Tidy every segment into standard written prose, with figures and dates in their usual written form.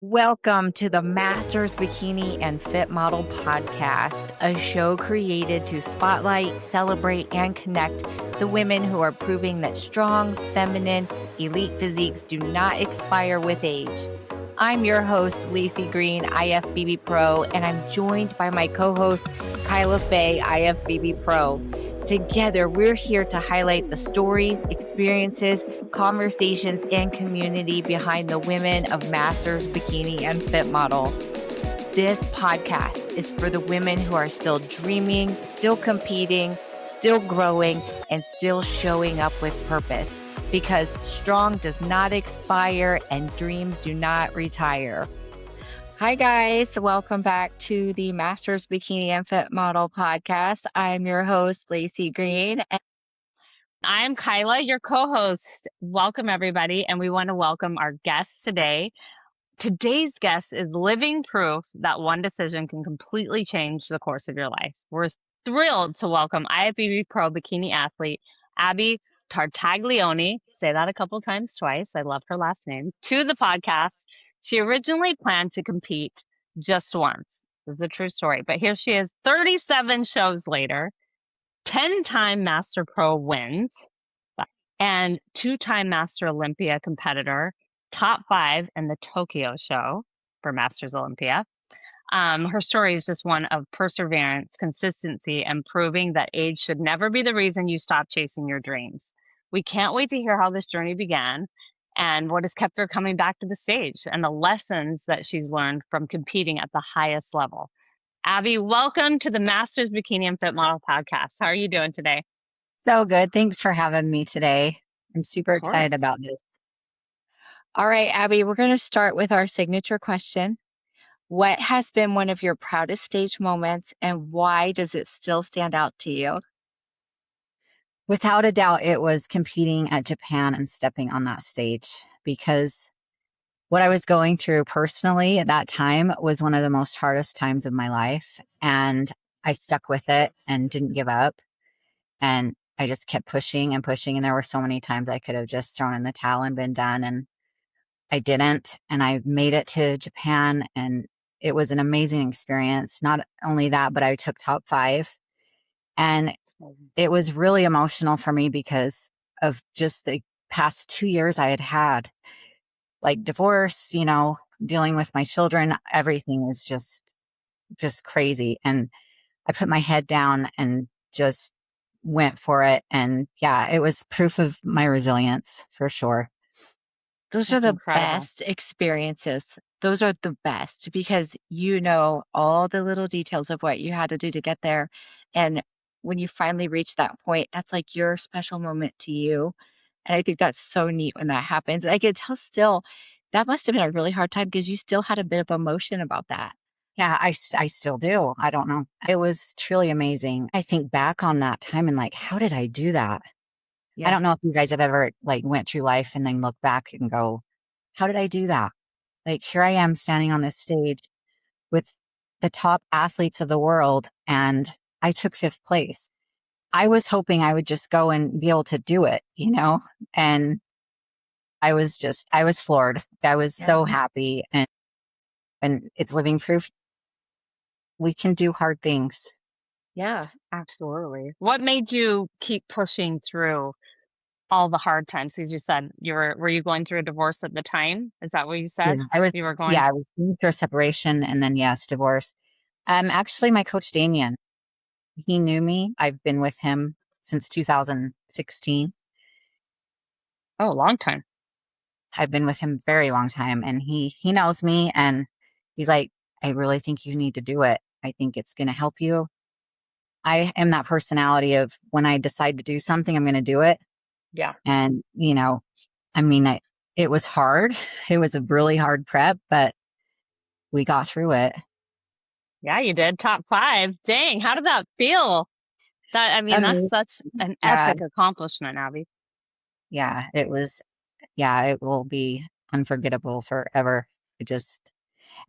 Welcome to the Masters Bikini and Fit Model Podcast, a show created to spotlight, celebrate, and connect the women who are proving that strong, feminine, elite physiques do not expire with age. I'm your host, Lacy Green, IFBB Pro, and I'm joined by my co-host, Kyla, Faye, IFBB Pro. Together, we're here to highlight the stories, experiences, conversations, and community behind the women of Masters Bikini and Fit Model. This podcast is for the women who are still dreaming, still competing, still growing, and still showing up with purpose. Because strong does not expire and dreams do not retire. Hi, guys. Welcome back to the Masters Bikini and Fit Model Podcast. I'm your host, Lacy Green. And I'm Kyla, your co-host. Welcome, everybody. And we want to welcome our guest today. Today's guest is living proof that one decision can completely change the course of your life. We're thrilled to welcome IFBB Pro bikini athlete, Abbi Tartaglione. Say that a couple times twice. I love her last name. To the podcast. She originally planned to compete just once. This is a true story. But here she is 37 shows later, 10-time Master Pro wins, and 2-time Master Olympia competitor, top 5 in the Tokyo show for Masters Olympia. Her story is just one of perseverance, consistency, and proving that age should never be the reason you stop chasing your dreams. We can't wait to hear how this journey began and what has kept her coming back to the stage and the lessons that she's learned from competing at the highest level. Abbi, welcome to the Masters Bikini and Fit Model Podcast. How are you doing today? so good. Thanks for having me today. I'm super excited about this. All right, Abbi, we're going to start with our signature question. What has been one of your proudest stage moments and why does it still stand out to you? Without a doubt, it was competing at Japan and stepping on that stage, because what I was going through personally at that time was one of the most hardest times of my life. And I stuck with it and didn't give up. And I just kept pushing and pushing. And there were so many times I could have just thrown in the towel and been done. And I didn't. And I made it to Japan and it was an amazing experience. Not only that, but I took top 5. And it was really emotional for me because of just the past 2 years I had had, like divorce, dealing with my children. Everything was just crazy. And I put my head down and just went for it. And yeah, it was proof of my resilience for sure. Those are the best experiences. Those are the best because you know all the little details of what you had to do to get there. And when you finally reach that point, that's like your special moment to you. And I think that's so neat when that happens. I can tell still that must have been a really hard time because you still had a bit of emotion about that. Yeah, I still do. I don't know. It was truly amazing. I think back on that time and like, how did I do that? Yeah. I don't know if you guys have ever like went through life and then look back and go, how did I do that? Like here I am standing on this stage with the top athletes of the world and I took 5th place. I was hoping I would just go and be able to do it, and I was floored. I was so happy and it's living proof we can do hard things. Yeah, absolutely. What made you keep pushing through all the hard times? As you said, were you going through a divorce at the time? Is that what you said? Yeah, I was going through a separation and then divorce. Actually my coach Damien, he knew me. I've been with him since 2016. Oh, a long time. I've been with him a very long time and he knows me and he's like, I really think you need to do it. I think it's going to help you. I am that personality of when I decide to do something, I'm going to do it. Yeah. And, it was hard. It was a really hard prep, but we got through it. Yeah, you did. Top 5. Dang. How did that feel? That's such an epic accomplishment, Abbi. Yeah, it was. Yeah, it will be unforgettable forever.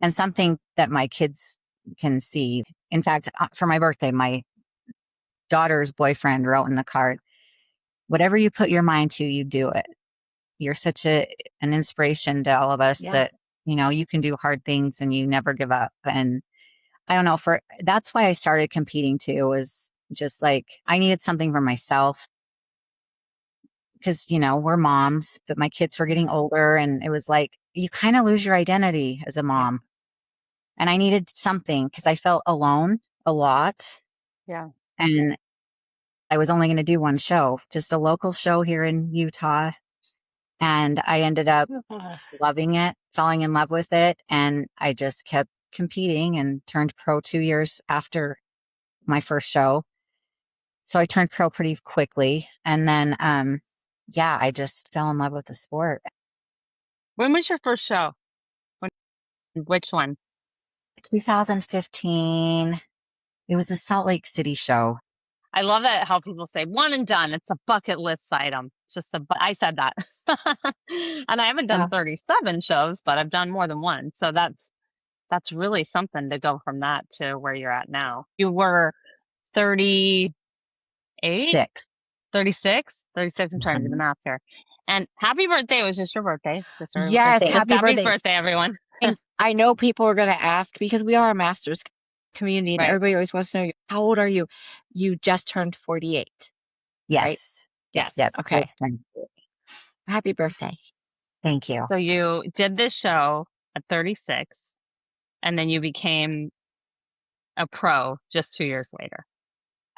And something that my kids can see. In fact, for my birthday, my daughter's boyfriend wrote in the card, whatever you put your mind to, you do it. You're such an inspiration to all of us that you can do hard things and you never give up. And I don't know, that's why I started competing too, was just like, I needed something for myself because, we're moms, but my kids were getting older and it was like, you kind of lose your identity as a Yeah. mom. And I needed something because I felt alone a lot. Yeah. And I was only going to do one show, just a local show here in Utah. And I ended up loving it, falling in love with it. And I just kept competing and turned pro 2 years after my first show. So I turned pro pretty quickly. And then, I just fell in love with the sport. When was your first show? Which one? 2015. It was the Salt Lake City show. I love that how people say one and done. It's a bucket list item. I said that. And I haven't done 37 shows, but I've done more than one. So that's really something to go from that to where you're at now. You were 38, 36. I'm trying to do the math here. And happy birthday. It was just your birthday. It's just Yes, happy Abbi's birthday, everyone. And I know people are going to ask because we are a Masters community and Right. everybody always wants to know, how old are you? You just turned 48. Yes. Right? Yes. Yep. Okay. Happy birthday. Thank you. So you did this show at 36 and then you became a pro just 2 years later.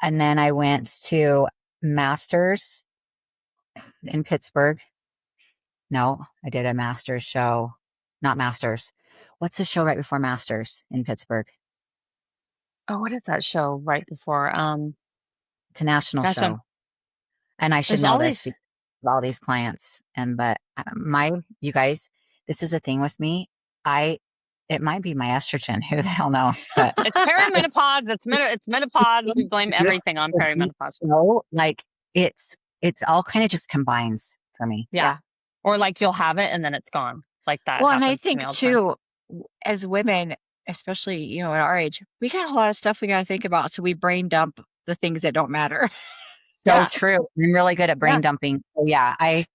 And then I went to Masters in Pittsburgh. No, I did a Masters show. Not Masters. What's the show right before Masters in Pittsburgh? Oh, what is that show right before? It's a national show. And I should know this because of all these clients. But you guys, this is a thing with me. It might be my estrogen. Who the hell knows? But it's perimenopause. It's menopause. We blame everything on perimenopause. So it's all kind of just combines for me. Yeah. Or like you'll have it and then it's gone. Like that. Well, and I think too, as women, especially, at our age, we got a lot of stuff we got to think about. So we brain dump the things that don't matter. So true. I'm really good at brain dumping. So I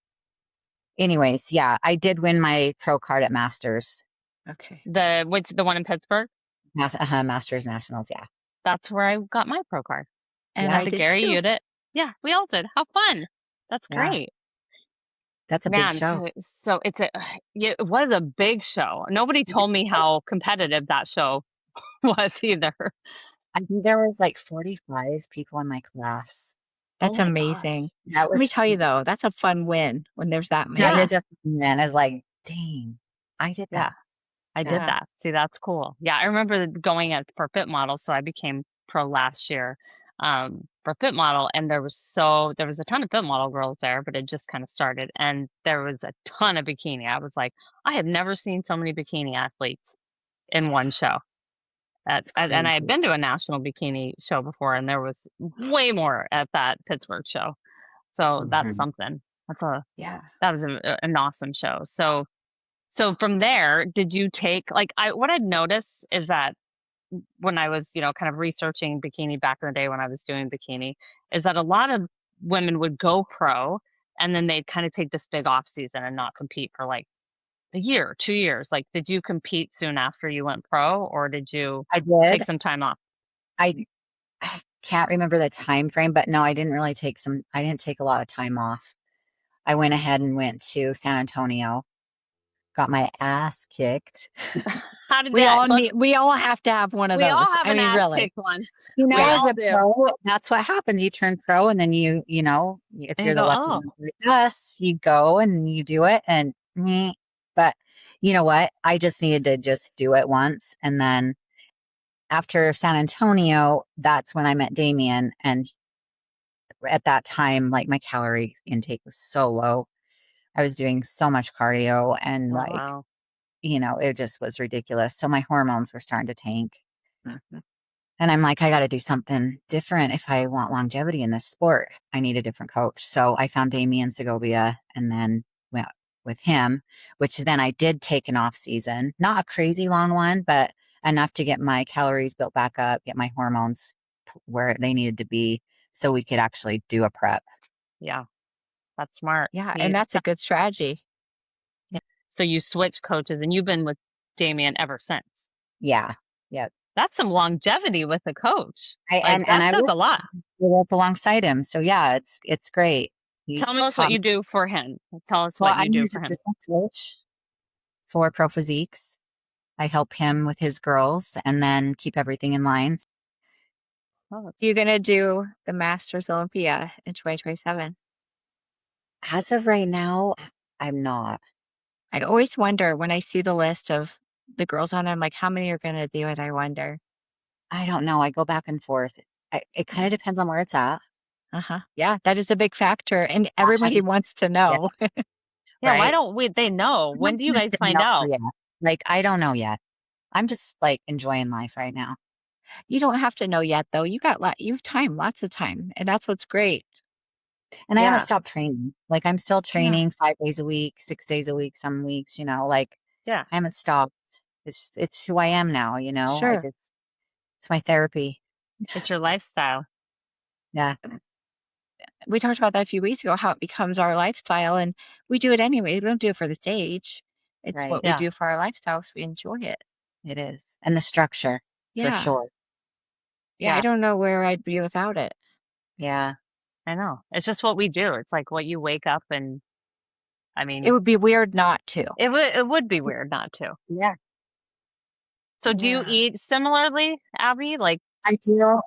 did win my pro card at Masters. Okay. The one in Pittsburgh? Masters Nationals. Yeah. That's where I got my pro card. And I did Gary, too. you did. Yeah, we all did. How fun. That's great. That's a big show. So it was a big show. Nobody told me how competitive that show was either. I think there was like 45 people in my class. That's amazing. Let me tell you though, that's a fun win when there's that many. That is a fun win. I was like, dang, I did that. I did that. See, that's cool. Yeah, I remember going for Fit Model. So I became pro last year for Fit Model, and there was a ton of Fit Model girls there, but it just kind of started, and there was a ton of bikini. I was like, I have never seen so many bikini athletes in one show. And I had been to a national bikini show before, and there was way more at that Pittsburgh show. So that's something. That was an awesome show. So from there, did you take what I'd noticed is that when I was, kind of researching bikini back in the day when I was doing bikini, is that a lot of women would go pro and then they'd kind of take this big off season and not compete for like a year, 2 years. Like, did you compete soon after you went pro, or did you take some time off? I can't remember the time frame, but no, I didn't take a lot of time off. I went ahead and went to San Antonio, got my ass kicked. How did we all have to have one of those. We all have an ass kicked one. As a pro, that's what happens. You turn pro, and then if you're the lucky one like us, you go and you do it. And but you know what? I just needed to just do it once, and then after San Antonio, that's when I met Damien. And at that time, like my calorie intake was so low. I was doing so much cardio and it just was ridiculous. So my hormones were starting to tank. Mm-hmm. And I'm like, I got to do something different if I want longevity in this sport. I need a different coach. So I found Damien Segovia and then went with him, which then I did take an off season, not a crazy long one, but enough to get my calories built back up, get my hormones where they needed to be so we could actually do a prep. Yeah, that's smart. Yeah, and that's a good strategy. Yeah. So you switched coaches and you've been with Damien ever since. Yeah. Yep. That's some longevity with a coach. And That I says a lot. work alongside him. So yeah, it's great. Tell He's us what taught me. you do for him. Tell us So what you I'm do his for him. assistant coach for Pro Physiques. I help him with his girls and then keep everything in line. Oh, You're going to do the Masters Olympia in 2027. As of right now, I'm not. I always wonder when I see the list of the girls on there, I'm like, how many are going to do it? I wonder. I don't know. I go back and forth. It kind of depends on where it's at. Yeah, that is a big factor. And That has everybody a wants to yeah, know. yeah. Why right? don't they know? I'm When not do you gonna guys say find no out? yet. Like I don't know yet. I'm just like enjoying life right now. You don't have to know yet, though. You have time, lots of time. And that's what's great. And I haven't Yeah. stopped training. Like I'm still Yeah. training 5 days a week, 6 days a week, some weeks, like Yeah. I haven't stopped. It's who I am now, Sure. It's my therapy. It's your lifestyle. Yeah. We talked about that a few weeks ago, how it becomes our lifestyle. And we do it anyway. We don't do it for the stage. It's Right. what we Yeah. do for our lifestyle. So we enjoy it. It is. And the structure for Yeah. sure. Yeah. I don't know where I'd be without it. Yeah. I know. It's just what we do. It's like what you wake up and I mean, It would be weird not to. it would be weird not to. Yeah. So do you eat similarly, Abby? Like I do.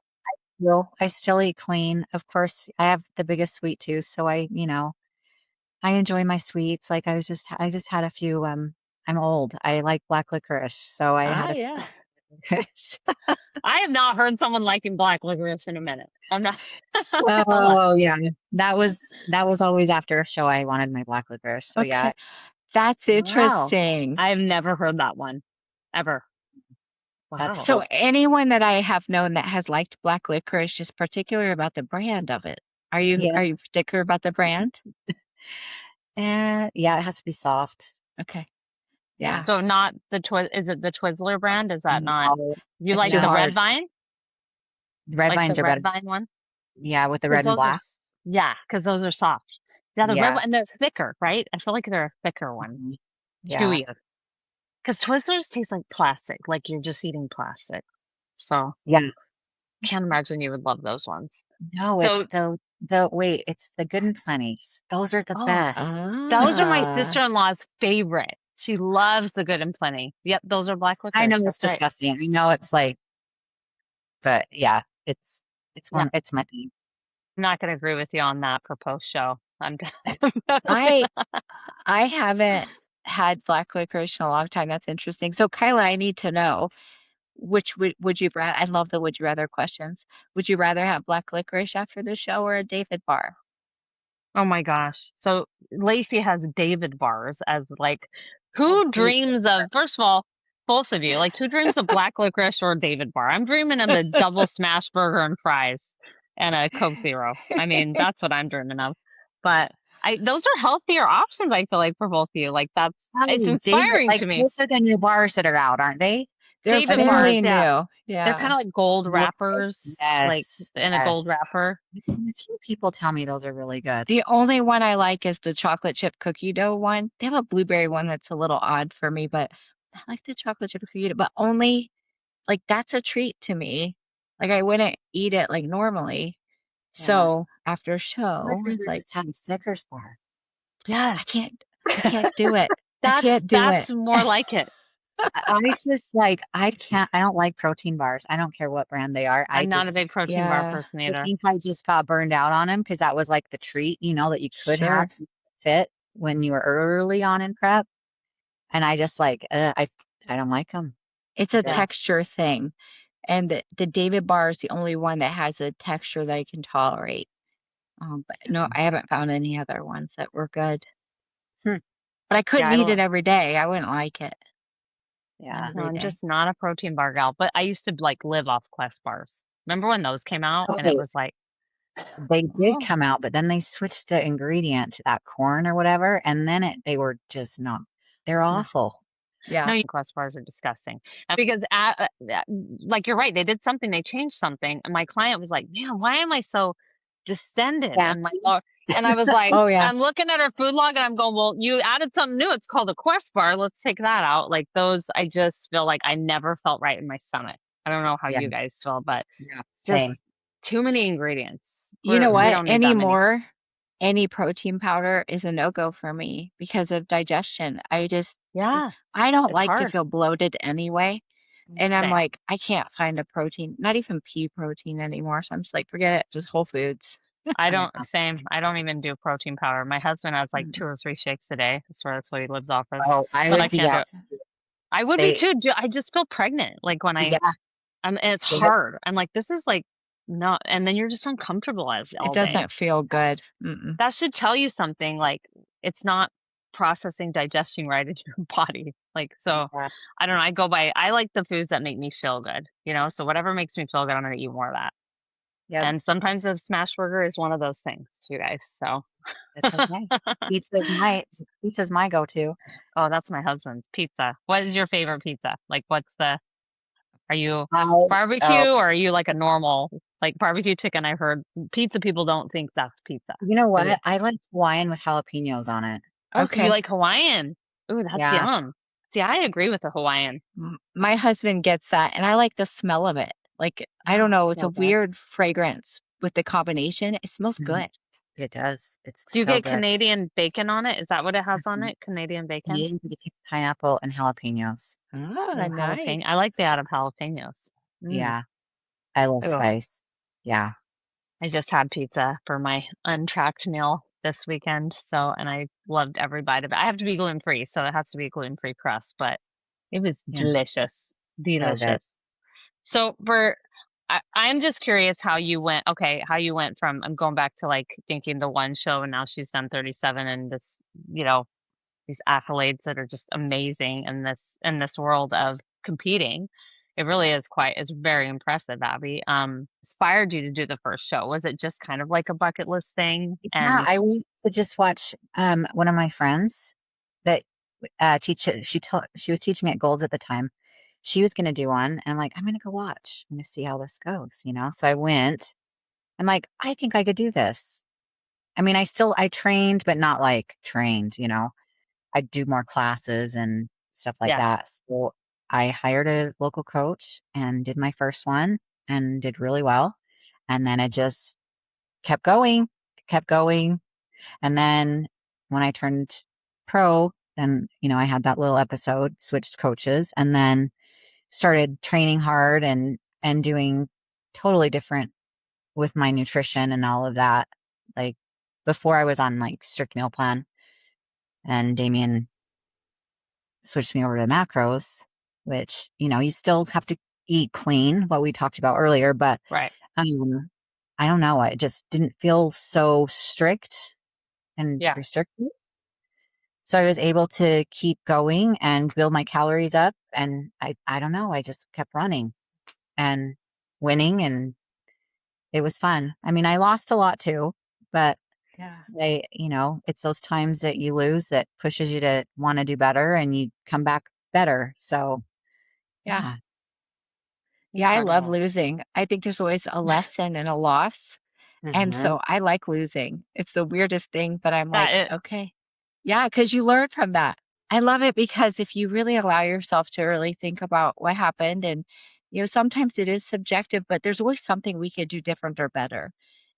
I still eat clean. Of course, I have the biggest sweet tooth, so I enjoy my sweets. Like I just had a few I'm old. I like black licorice, so I had a few Yeah. licorice. I have not heard someone liking black licorice in a minute. I'm not. Oh yeah. That was always after a show I wanted my black licorice. So yeah. Okay. That's Wow. interesting. I've never heard that one ever. That's Wow. So anyone that I have known that has liked black licorice is particular about the brand of it. Are you Yes. particular about the brand? And yeah, it has to be soft. Okay. Yeah. So not is it the Twizzler brand? Is that not? No, You It's like too the red hard. vine? the red Like vines the are red better. vine one? Yeah, with the 'Cause red and those are black. yeah, because those are soft. Yeah, the red Yeah. one, and they're thicker, right? I feel like they're a thicker one. Mhm. Yeah. Chewier. Because Twizzlers taste like plastic, like you're just eating plastic. So Yeah. can't imagine you would love those ones. No, So it's it's the Good and Plenties. Those are the oh, best. those are my Ah. sister-in-law's favorite. She loves the Good and Plenty. Yep, those are black I know licorice. it's That's right. disgusting. I know it's like, but yeah, it's Yeah. it's my thing. I'm not going to agree with you on that for post show. I'm done. I haven't had black licorice in a long time. That's interesting. So Kyla, I need to know which would you rather? I love the would you rather questions. Would you rather have black licorice after the show or a David bar? Oh my gosh. So Lacy has David bars as like, Oh, who David. dreams of, first of all, both of you, like who dreams of black licorice or David bar? I'm dreaming of a double smash burger and fries and a Coke Zero. I mean, that's what I'm dreaming of. But those are healthier options, I feel like, for both of you. Like it's Hey, David, inspiring like to me. those are the new bars that are out, aren't they? They're David fairly bars, new. yeah. Yeah. They're kind of like gold Yeah. wrappers, like in a gold Yes. wrapper. A few people tell me those are really good. The only one I like is the chocolate chip cookie dough one. They have a blueberry one that's a little odd for me, but I like the chocolate chip cookie dough, but only like that's a treat to me. Like I wouldn't eat it like normally. Yeah. So after a I'd show, rather it's like just have a Snickers bar. Yeah. I can't do it. I can't do That's it. more like it. I just like I don't like protein bars. I don't care what brand they are. I'm not a big protein bar Yeah. person I either. think I just got burned out on them because that was like the treat, that you could Sure. have to fit when you were early on in prep. And I just like I don't like them. It's a Yeah. texture thing. And the David bar is the only one that has a texture that I can tolerate. But no, I haven't found any other ones that were good. Hmm. But I couldn't I eat don't- it every day. I wouldn't like it. Yeah. No, I'm day. just not a protein bar gal, but I used to like live off Quest bars. Remember when those came out and it Okay. was like, They did Oh. come out, but then they switched the ingredient to that corn or whatever, and then they were just not. They're awful. Yeah. no, Quest bars are disgusting. And because like you're right, they did something, they changed something, and my client was like, man, why am I so distended? And my Fancy? lower, And I was like, Oh yeah. I'm looking at her food log and I'm going, well, you added something new. It's called a Quest bar. Let's take that out. Like those, I just feel like I never felt right in my stomach. I don't know how Yeah. you guys feel, but Yeah. Same. just too many ingredients. You know We what? don't need that many. Anymore, any protein powder is a no-go for me because of digestion. Yeah, I don't it's like to hard. feel bloated anyway. And I'm Same. like, I can't find a protein, not even pea protein anymore. So I'm just like, forget it, just Whole Foods. Yeah. Same. I don't even do protein powder. My husband has like Mm. 2 or 3 shakes a day. I swear that's what he lives off of. Oh, I But I would be can't do out. it. I would be They, too. I just feel pregnant. Like when yeah. and it's They have, hard. I'm like, this is like not, and then you're just uncomfortable as It all day. doesn't feel good. Mm-mm. That should tell you something. Like it's not processing, digesting right in your body. Like, so yeah. I don't know. I like the foods that make me feel good, So whatever makes me feel good, I'm going to eat more of that. Yep. And sometimes a smash burger is one of those things, you guys. So, It's okay. Pizza's my go-to. oh, that's my husband's pizza. What is your favorite pizza? Like, are you I, barbecue oh, or are you like a normal, like barbecue chicken? I've heard pizza people don't think that's pizza. you know Is it? what? I like Hawaiian with jalapenos on it. Oh, so you Okay. like Hawaiian? Ooh, that's Yeah. yum. See, I agree with the Hawaiian. My husband gets that, and I like the smell of it. Like, I don't Oh, know, it's a So good. weird fragrance with the combination. It smells Mhm. good. It does. It's Do you so get good. Canadian bacon on it? Is that what it has on Mhm. it? Canadian bacon? Canadian bacon, pineapple, and jalapenos. Ah, Oh, nice. jalapeno. I like the out of jalapenos. Mm. Yeah. I love Ugh. spice. Yeah. I just had pizza for my untracked meal this weekend. So, and I loved every bite of it. I have to be gluten free, so it has to be gluten free crust, but it was Yeah. delicious. So good. Delicious. So, I'm just curious how you went from, I'm going back to like thinking the one show and now she's done 37 and this, you know, these accolades that are just amazing in this world of competing. It really is it's very impressive, Abby. Inspired you to do the first show? Was it just kind of like a bucket list thing? Yeah, And I went to just watch one of my friends that she was teaching at Gold's at the time. She was gonna do one, and I'm like, I'm gonna go watch. I'm gonna see how this goes. So I went. I'm like, I think I could do this. I mean, I trained, but not like trained. I'd do more classes and stuff like yes, that. So I hired a local coach and did my first one and did really well. And then it just kept going, kept going. And then when I turned pro, then I had that little episode, switched coaches, and then started training hard and doing totally different with my nutrition and all of that. Like before I was on like strict meal plan and Damien switched me over to macros, which you still have to eat clean, what we talked about earlier, but right. um, I don't know. I just didn't feel so strict and Yeah, restricted. So I was able to keep going and build my calories up. And I don't know, I just kept running and winning and it was fun. I mean, I lost a lot too, but Yeah. it's those times that you lose that pushes you to want to do better and you come back better. So Yeah. yeah. Yeah, I love incredible. losing. I think there's always a lesson and a loss. And Hmm. so I like losing. It's the weirdest thing, but I'm That like, it, okay. Yeah, because you learn from that. I love it because if you really allow yourself to really think about what happened, and sometimes it is subjective, but there's always something we could do different or better.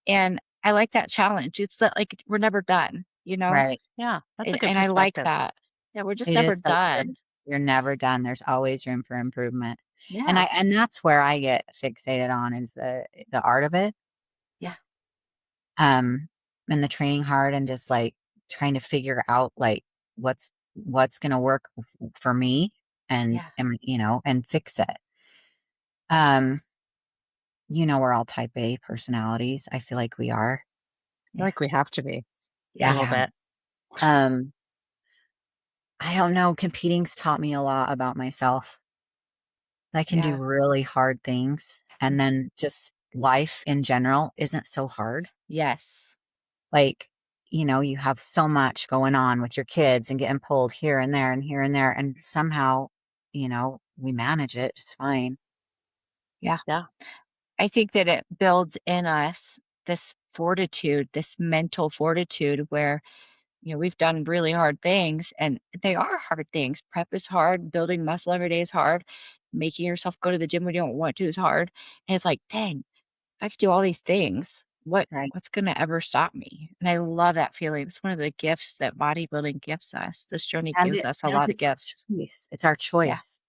And I like that challenge. It's like we're never done. Right. yeah, that's a And, good and I like perspective. that. Yeah, we're just It never is so true. done. You're never done. There's always room for improvement. And Yeah. and that's where I get fixated on is the art of it. Yeah. Um and the training hard and just like trying to figure out like what's going to work for me and Yeah. and fix it. Um we're all type A personalities. I feel like we are. I feel Yeah. like we have to be a Yeah. little Yeah. bit. Um I don't know, competing's taught me a lot about myself. I can do Yeah. really hard things, and then just life in general isn't so hard. Yes. Like, you have so much going on with your kids and getting pulled here and there and here and there, and somehow we manage it just fine. Yeah. Yeah. I think that it builds in us this fortitude, this mental fortitude where, we've done really hard things, and they are hard things. Prep is hard, building muscle every day is hard, making yourself go to the gym when you don't want to is hard. And it's like, dang, if I could do all these things, Right. what's gonna ever stop me? And I love that feeling. It's one of the gifts that bodybuilding gives us. This journey And gives us a and lot of it's our gifts. choice. It's our Yeah. choice.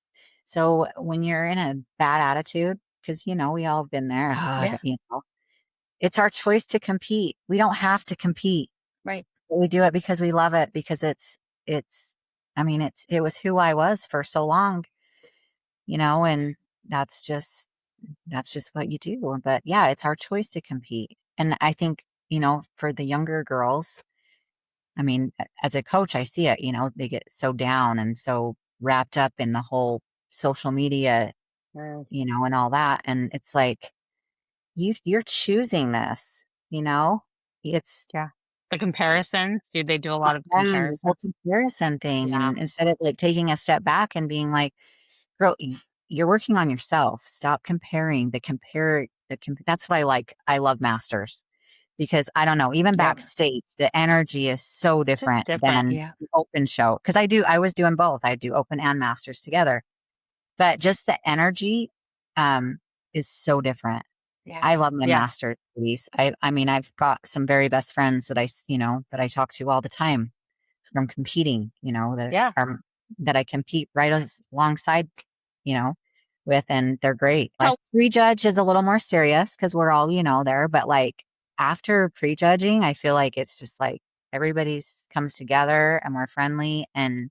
So when you're in a bad attitude, because we all have been there, Yeah. it's our choice to compete. We don't have to compete. Right. But we do it because we love it, because it's it was who I was for so long, and that's just what you do. But yeah, it's our choice to compete. And I think, for the younger girls, as a coach, I see it, they get so down and so wrapped up in the whole social media, Mm, and all that. And it's like, you're choosing this, it's, yeah. The comparisons, do they do a lot of yeah, the whole comparisons? comparison thing. Yeah. And instead of like taking a step back and being like, girl, you're working on yourself. Stop comparing that's what I like. I love Masters because I don't know, even Yeah. backstage, the energy is so Just different different. than Yeah. the open show. Cause I was doing both. I do open and Masters together, but just the energy, um, is so different. Yeah. I love my Yeah. Masters ladies. I've got some very best friends that I talk to all the time from competing, Yeah. that I compete alongside, you know, with, and they're great. Like So prejudge is a little more serious because we're all, there, but like after prejudging, I feel like it's just like everybody's comes together and we're friendly, and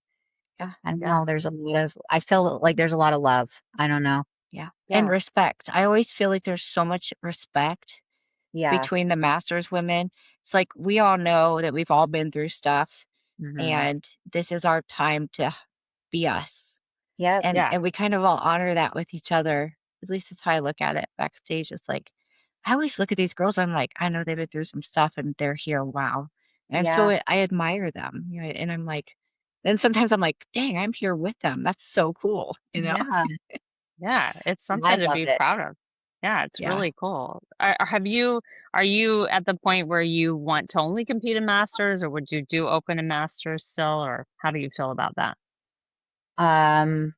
Yeah. I don't yeah. know, I feel like there's a lot of love. I don't know. Yeah. And Yeah. respect. I always feel like there's so much respect Yeah. between the Masters women. It's like we all know that we've all been through stuff, Hmm. and this is our time to be us. Yep. And Yeah. we kind of all honor that with each other. At least that's how I look at it backstage. It's like I always look at these girls, I'm like, I know they've been through some stuff and they're here. Wow. And so Yeah. I admire them. And I'm like, then sometimes I'm like, dang, I'm here with them. That's so cool, Yeah. Yeah. It's I something to love be it. proud of. Yeah, it's Yeah. really cool. Are you at the point where you want to only compete in masters, or would you do open and masters still, or how do you feel about that? Um,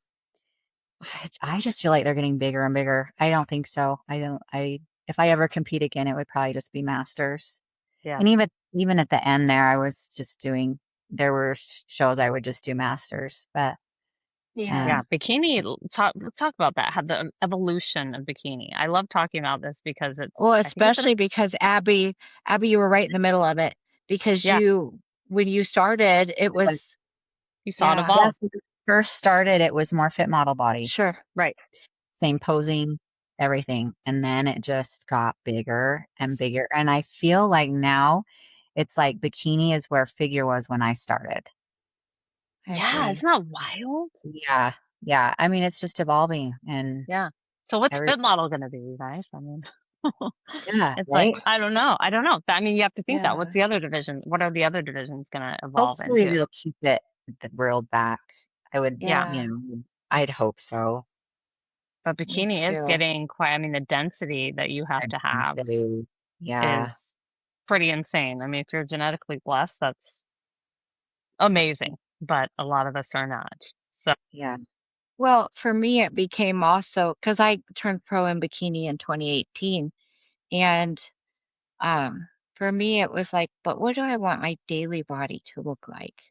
I just feel like they're getting bigger and bigger. I don't think so. If I ever compete again, it would probably just be Masters. Yeah. And even at the end there, I was just there were shows I would just do Masters, but, Yeah. Yeah, um, bikini, let's talk about that, how the evolution of bikini. I love talking about this because Well, I think it's an especially because Abby, you were right in the middle of it because yeah, when you started, it it was, was, you saw it yeah, evolve. yes, when it first started, it was more fit model body, sure. Right. same posing, everything. And then it just got bigger and bigger. And I feel like now it's like bikini is where figure was when I started. I Yeah, agree. isn't that wild? Yeah. Yeah. It's just evolving and Yeah. So what's every, fit model gonna be, you guys? I mean, yeah, it's like, right. I don't know. I don't know. I mean, you have to think that. What's Yeah. the other division? What are the other divisions gonna evolve Hopefully into? they'll keep it reeled back. I would, Yeah. Yeah. I'd hope so. But Me bikini is too. getting quite, I mean, the density that you have I'd to have say, yeah, is pretty insane. I mean, if you're genetically blessed, that's amazing, but a lot of us are not. So, yeah. Well, for me, it became also because I turned pro in bikini in 2018. And for me, it was like, but what do I want my daily body to look like?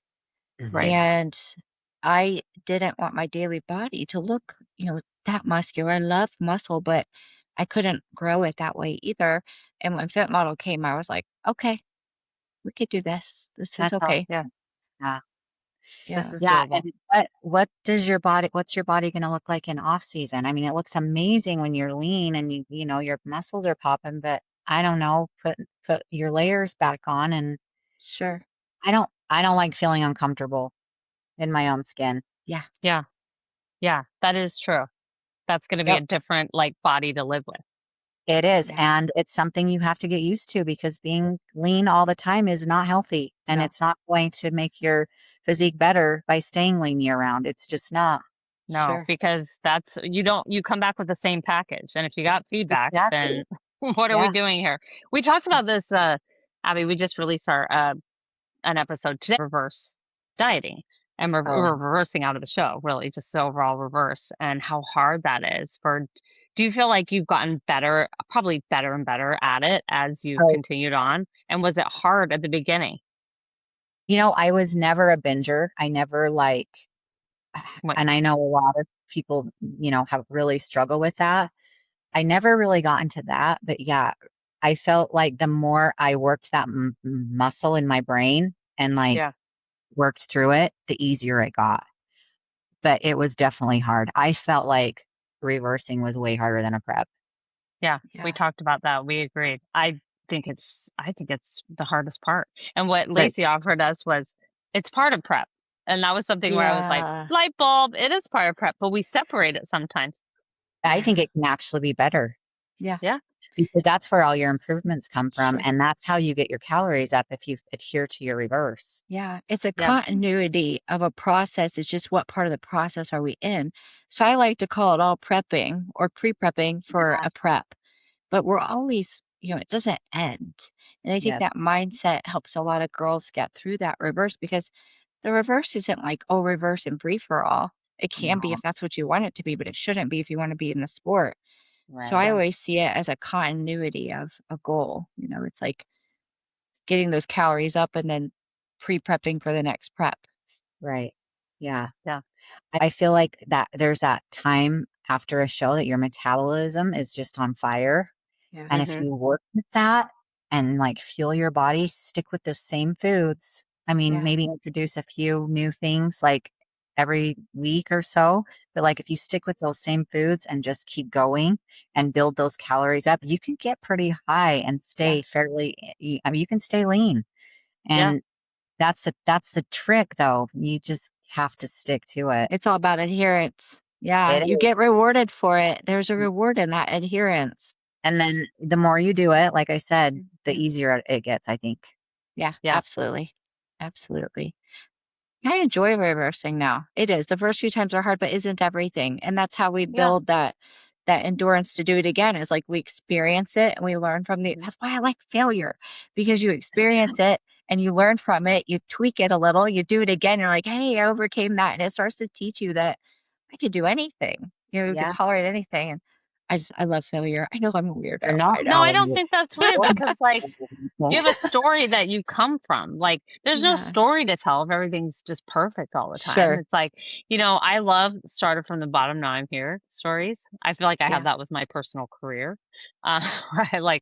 right. Hmm. And I didn't want my daily body to look, that muscular. I love muscle, but I couldn't grow it that way either. And when Fit Model came, I was like, okay, we could do this. This is That's okay. Yeah, awesome. Yeah. this Yeah. is Yeah. doable. And what's your body going to look like in off season? It looks amazing when you're lean and your muscles are popping, but I don't know, put your layers back on, and Sure. I don't like feeling uncomfortable in my own skin. Yeah. Yeah, yeah, that is true. That's going to be a Yep. different like body to live with. It is. Yeah. And it's something you have to get used to because being lean all the time is not healthy. And No, it's not going to make your physique better by staying lean year round. It's just not. no, Sure. because you come back with the same package. And if you got feedback, then Exactly. What are we Yeah. doing here? We talked about this, Abby. We just released our an episode today, reverse dieting, and Oh, we're reversing out of the show, really, just the overall reverse, and how hard that is for. Do you feel like you've gotten better, probably better and better at it as you've oh. continued on? And was it hard at the beginning? I was never a binger. I never What? and I know a lot of people, have really struggled with that. I never really got into that, but yeah, I felt like the more I worked that muscle in my brain and Yeah, worked through it, the easier it got. But it was definitely hard. I felt like reversing was way harder than a prep. yeah. We Yeah. talked about that. We agreed. I think it's the hardest part. And what But Lacy offered us was it's part of prep. And that was something where I was like, Yeah. light bulb, it is part of prep, but we separate it sometimes. I Yeah. think it can actually be better Yeah. Yeah. because that's where all your improvements come from. Sure. And that's how you get your calories up if you adhere to your reverse. Yeah. It's a Yeah. continuity of a process. It's just what part of the process are we in? So I like to call it all prepping or pre-prepping for Yeah. a prep, but we're always, it doesn't end. And I think Yep. that mindset helps a lot of girls get through that reverse because the reverse isn't like, oh, reverse and free for all. It can be No, if that's what you want it to be, but it shouldn't be if you want to be in the sport. So I right. Yeah. always see it as a continuity of a goal. It's like getting those calories up and then pre-prepping for the next prep. Right. Yeah. Yeah. I feel like that there's that time after a show that your metabolism is just on fire. Yeah. And if Hmm. you work with that and fuel your body, stick with the same foods. I mean, Yeah. maybe introduce a few new things like every week or so. But if you stick with those same foods and just keep going and build those calories up, you can get pretty high and Yeah. stay I mean, you can stay lean. Yeah. And that's the trick though. You just have to stick to it. It's all about adherence. Yeah. It You get is. rewarded for it. There's a reward in that adherence. And then the more you do it, like I said, the Yeah. easier it gets, I think. Yeah. Yeah. Absolutely. Absolutely. I enjoy reversing now. It is. The first few times are hard, but isn't everything. And that's how we Yeah. build that endurance to do it again is like we experience it and we learn from that's why I like failure because you experience it and you learn from it, you tweak it a little, you do it again, you're like, hey, I overcame that. And it starts to teach you that I could do anything. You could Yeah. tolerate anything. And I love failure. I know I'm a You're weirdo. not I No, I know. don't all think that's weird because, like, you have a story that you come from. Like, there's no Yeah. story to tell if everything's just perfect all the time. Sure. It's like, I love started from the bottom, now I'm here stories. I feel like I Yeah. have that with my personal career. Where I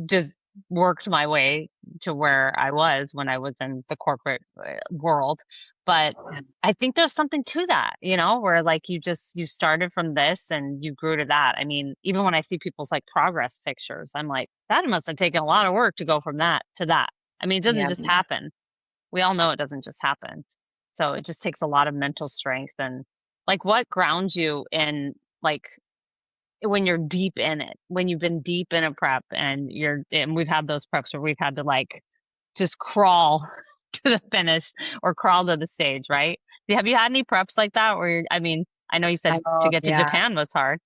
just worked my way to where I was when I was in the corporate world. But I think there's something to that, where you started from this and you grew to that. I mean, even when I see people's progress pictures, I'm like, that must have taken a lot of work to go from that to that. I mean, it doesn't Yeah. just happen. We all know it doesn't just happen. So it just takes a lot of mental strength and what grounds you in when you're deep in it, when you've been deep in a prep and we've had those preps where we've had to just crawl to the finish or crawl to the stage, right? Have you had any preps like that where I mean, I know you said to Oh, get to yeah. Japan was hard.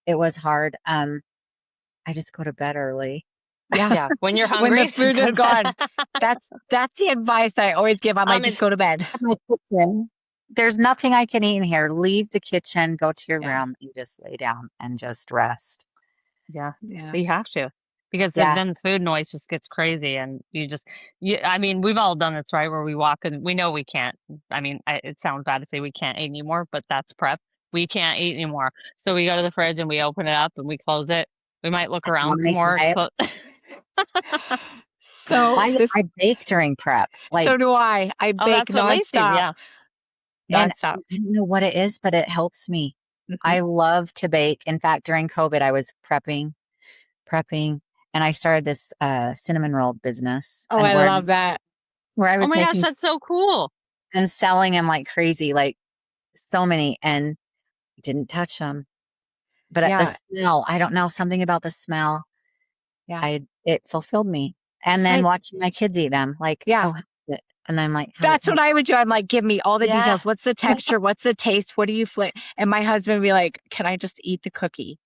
It was hard. I just go to bed early. Yeah. Yeah. When you're When hungry, the food is gone. That's the advice I always give. I'm like, just go to bed. My kitchen. There's nothing I can eat in here. Leave the kitchen, go to your Yeah. room, and just lay down and just rest. yeah, Yeah. you have to because Yeah. then the food noise just gets crazy and I mean, we've all done this, right? Where we walk and we know we can't, I mean, it sounds bad to say we can't eat anymore, but that's prep. We can't eat anymore. So we go to the fridge and we open it up and we close it. We might look around some Combination more. diet. So I bake during prep. so do I. I Oh, bake that's what Lacy's, nonstop. yeah. And Nonstop. I don't know what it is, but it helps me. Mhm. I love to bake. In fact, during COVID, I was prepping, and I started this cinnamon roll business. Oh, And I love that. where I Oh was my gosh, making that's so cool. and selling them like crazy, like so many, and didn't touch them. But the Yeah. smell, I don't know, something about the smell. Yeah. It fulfilled me. And So then watching my kids eat them, Yeah. oh, and then I'm like, That's what I would do. I'm like, give me all the Yeah. details. What's the texture? What's the taste? What do you flip? And my husband would be like, can I just eat the cookie?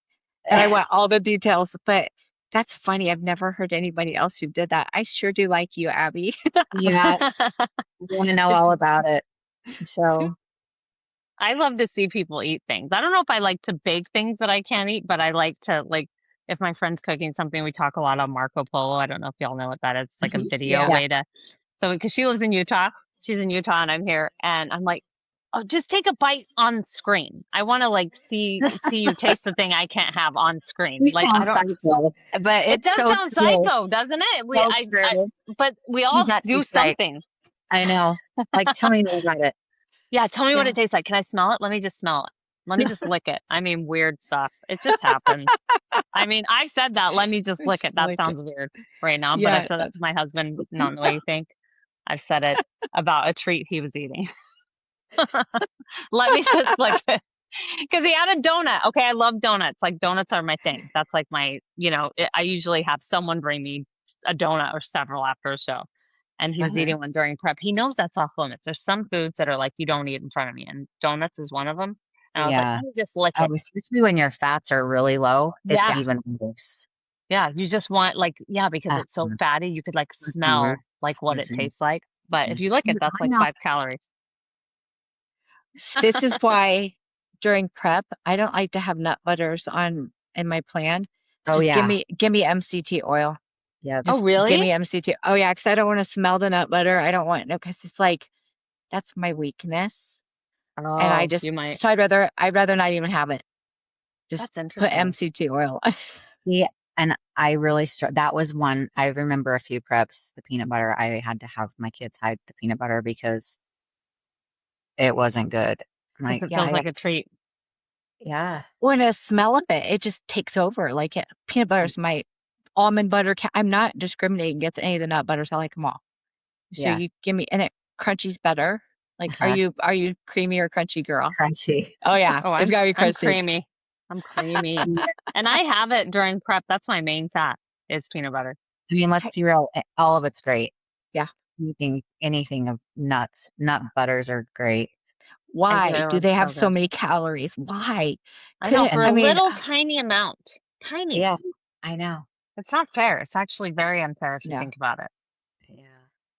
And I want all the details. But That's funny. I've never heard anybody else who did that. I sure do like you, Abby. Yeah, you want to know It's all about it. So, I love to see people eat things. I don't know if I like to bake things that I can't eat, but I like to like if my friend's cooking something, we talk a lot on Marco Polo. I don't know if y'all know what that is. It's like a video yeah. yeah. way to so because she lives in Utah, she's in Utah and I'm here, and I'm like, oh, just take a bite on screen. I want to like see you taste the thing I can't have on screen. You Like I sound don't. psycho, but It it's does so sound true. psycho, doesn't it? So true. But we What does all that do taste like? something. I know. Like, tell me more about it. Yeah, tell me what Yeah. it tastes like. Can I smell it? Let me just smell it. Let me just lick it. I mean, weird stuff. It just happens. I mean, I said that. Let me just lick it. Just That like it. sounds weird right now, but I Yeah. said it to my husband, not in the way you think. I've said it about a treat he was eating. Let me just lick it. Because he had a donut. Okay, I love donuts. Like, donuts are my thing. That's like my, I usually have someone bring me a donut or several after a show. And he was Uh-huh. eating one during prep. He knows that's off limits. There's some foods that are like, you don't eat in front of me. And donuts is one of them. And I was like, Yeah. let me just lick Oh, it. especially when your fats are really low, it's Yeah. even worse. Yeah. You just want like, yeah, because it's so fatty, you could like smell like what it tastes like. But if you lick it, that's I like know. 5 calories. This is why during prep, I don't like to have nut butters in my plan. Oh, Just yeah. give me MCT oil. Yep. Oh, Just really? give me MCT. Oh yeah, because I don't want to smell the nut butter. I don't want no, because it's like that's my weakness, and I Oh, just you might. so I'd rather not even have it. Just That's put interesting. MCT oil. See, and I really that was one. I remember a few preps, the peanut butter. I had to have my kids hide the peanut butter because it wasn't good. I'm Because like, it Yeah. feels like a treat. yeah, When the smell of it just takes over. Like peanut butter's my almond butter. I'm not discriminating against any of the nut butters. I like them all. So yeah, you give me and it crunchy's better. Like, uh-huh. are you creamy or crunchy girl? Crunchy. Oh yeah, Oh, it's gotta be I'm crunchy. creamy. I'm creamy. Yeah. And I have it during prep. That's my main fat is peanut butter. I mean, let's be real. All of it's great. Yeah. Anything of nuts, nut butters are great. Why do they have so so good. many calories? Why? I know, for a I mean, little tiny amount. Tiny. Yeah, I know. It's not fair. It's actually very unfair if you no, think about it. Yeah.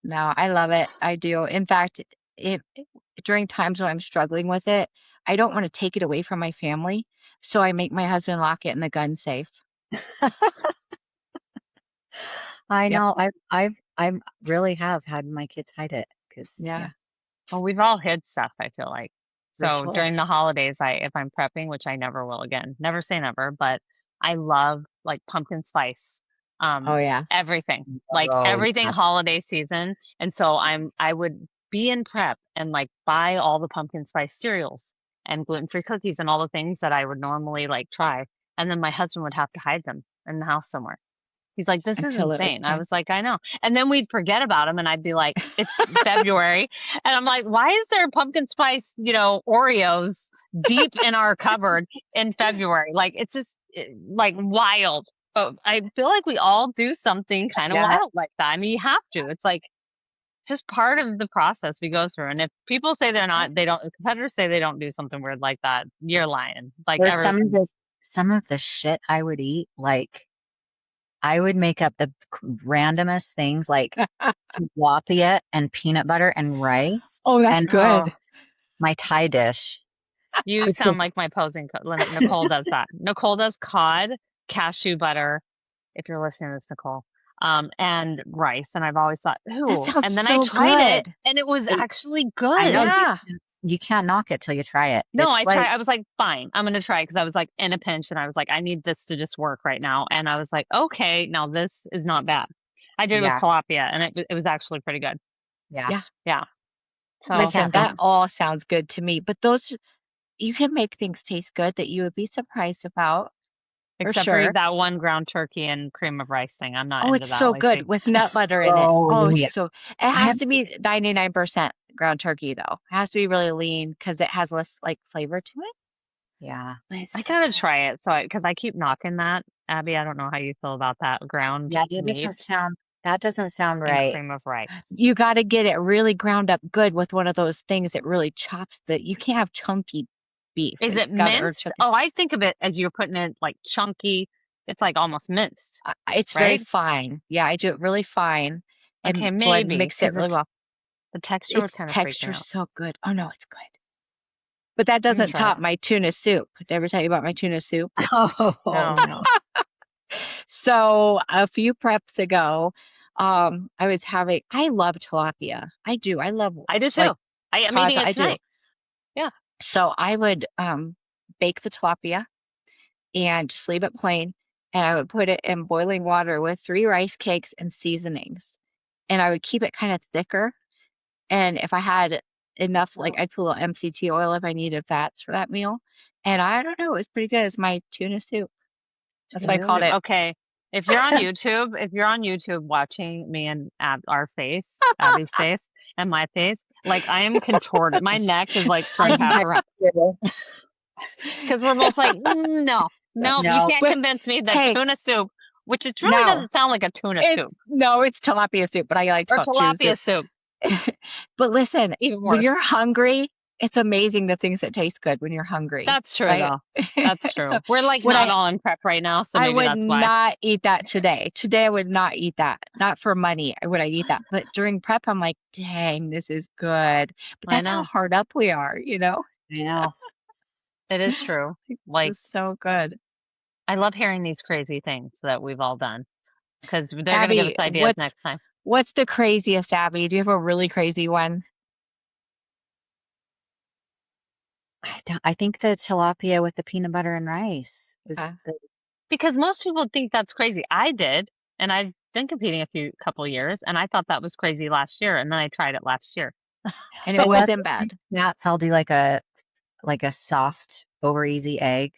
no, I love it. I do. In fact, if during times when I'm struggling with it, I don't want to take it away from my family, so I make my husband lock it in the gun safe. I Yep. know. I really have had my kids hide it because Yeah. Well, we've all hid stuff, I feel like. for So sure. during the holidays, if I'm prepping, which I never will again, never say never, but I love like pumpkin spice, Oh yeah. everything, like Oh, everything yeah. holiday season. And so I would be in prep and like buy all the pumpkin spice cereals and gluten-free cookies and all the things that I would normally like try. And then my husband would have to hide them in the house somewhere. He's like, this is Until it was insane. I time. was like, I know. And then we'd forget about him and I'd be like, it's February. And I'm like, why is there pumpkin spice, Oreos deep in our cupboard in February? Like, it's just like wild. But I feel like we all do something kind of Yeah. wild like that. I mean, you have to. It's like just part of the process we go through. And if people say competitors say they don't do something weird like that, you're lying. Like, There's some of the shit I would eat. Like, I would make up the randomest things like tilapia and peanut butter and rice. Oh, that's And good. my Thai dish. You It's sound like my posing. Nicole does that. Nicole does cod, cashew butter. If you're listening to this, Nicole, and rice. And I've always thought, That ooh. sounds And then I so tried it, good. and it was actually I good. know Yeah. you can't knock it till you try it. No, It's I like, tried. I was like, fine, I'm gonna try it because I was like in a pinch, and I was like, I need this to just work right now. And I was like, okay, now this is not bad. I did it with yeah, tilapia, and it was actually pretty good. yeah. Yeah. Yeah. So Listen, Yeah. that all sounds good to me. But those you can make things taste good that you would be surprised about for except for sure. that one ground turkey and cream of rice thing, I'm not Oh, into it's that, so Lacy. good with nut butter in it. Oh, Oh, yeah. so it I has have to be 99% ground turkey though. It has to be really lean because it has less like flavor to it. yeah. But it's I so gotta good. try it. So, because I keep knocking that, Abby, I don't know how you feel about that ground Yeah, meat that doesn't sound and right. cream of rice. You got to get it really ground up good with one of those things that really chops the. You can't have chunky beef. Is it It's got to or minced? chunky. Oh, I think of it as you're putting it like chunky It's like almost minced, It's very right? fine. Yeah, I do it really fine Okay, and maybe mix it because really well. the texture would Its kind of freak me texture's out. so good. Oh no, it's good. But that I'm gonna doesn't try top that. my tuna soup. Did I ever tell you about my tuna soup? Oh, No. no. So a few preps ago, I love tilapia. I do. I love I do like too. I'm cod. eating it I do. tonight. Yeah. So I would bake the tilapia and just leave it plain. And I would put it in boiling water with 3 rice cakes and seasonings. And I would keep it kind of thicker. And if I had enough, like I'd put a little MCT oil if I needed fats for that meal. And I don't know, it was pretty good. It's my tuna soup. That's what I Tuna called soup. it. Okay. If you're on YouTube watching me and our face, Abby's face, and my face, like I am contorted. My neck is like I turned think half I around do. because we're both like, no, no, you No. can't But convince me that hey, tuna soup, which it really no, doesn't sound like a tuna soup it's tilapia soup, but I like to or call it tuna soup. tilapia soup, But listen, even when you're worse. hungry, it's amazing the things that taste good when you're hungry, That's true right? though. That's So true. We're like would not I all in prep right now, so I maybe would that's why. not eat that today. Today I would not eat that. Not for money would I eat that. But during prep, I'm like, dang, this is good. But I that's how know. hard up we are, you know? I know. It is true. Like This is so good. I love hearing these crazy things that we've all done because they're going to give Abby, us ideas next time. what's the craziest, Abby? Do you have a really crazy one? I think the tilapia with the peanut butter and rice is Uh, Because most people think that's crazy. I did, and I've been competing a couple years, and I thought that was crazy last year, and then I tried it last year. and it so with wasn't bad. nuts, I'll do like a soft over easy egg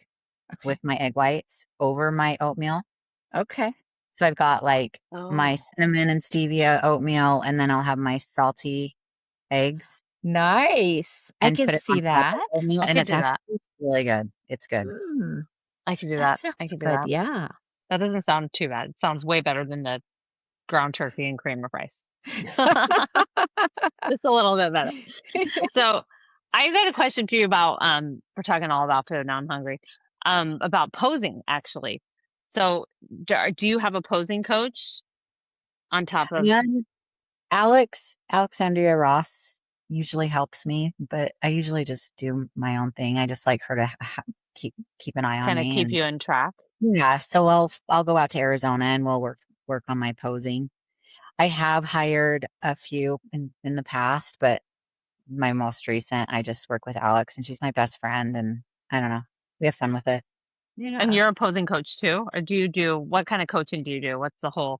Okay. with my egg whites over my oatmeal. Okay. So I've got like my Oh, cinnamon and stevia oatmeal, and then I'll have my salty eggs Nice. I and can put it see on top of that. the oatmeal, I and could do that. it's really good. It's good. Mm, I could do that that. I sounds could do good. that. Yeah. That doesn't sound too bad. It sounds way better than the ground turkey and cream of rice. Just a little bit better. So I got a question for you about we're talking all about food, now I'm hungry. About posing actually. So do you have a posing coach on top of And Alexandria Ross usually helps me, but I usually just do my own thing. I just like her to keep an eye on kind of me, keep and you in track? yeah. So I'll go out to Arizona and we'll work on my posing. I have hired a few in the past, but my most recent, I just work with Alex, and she's my best friend, and I don't know, we have fun with it. And Yeah. you're a posing coach too? Or what kind of coaching do you do? What's the whole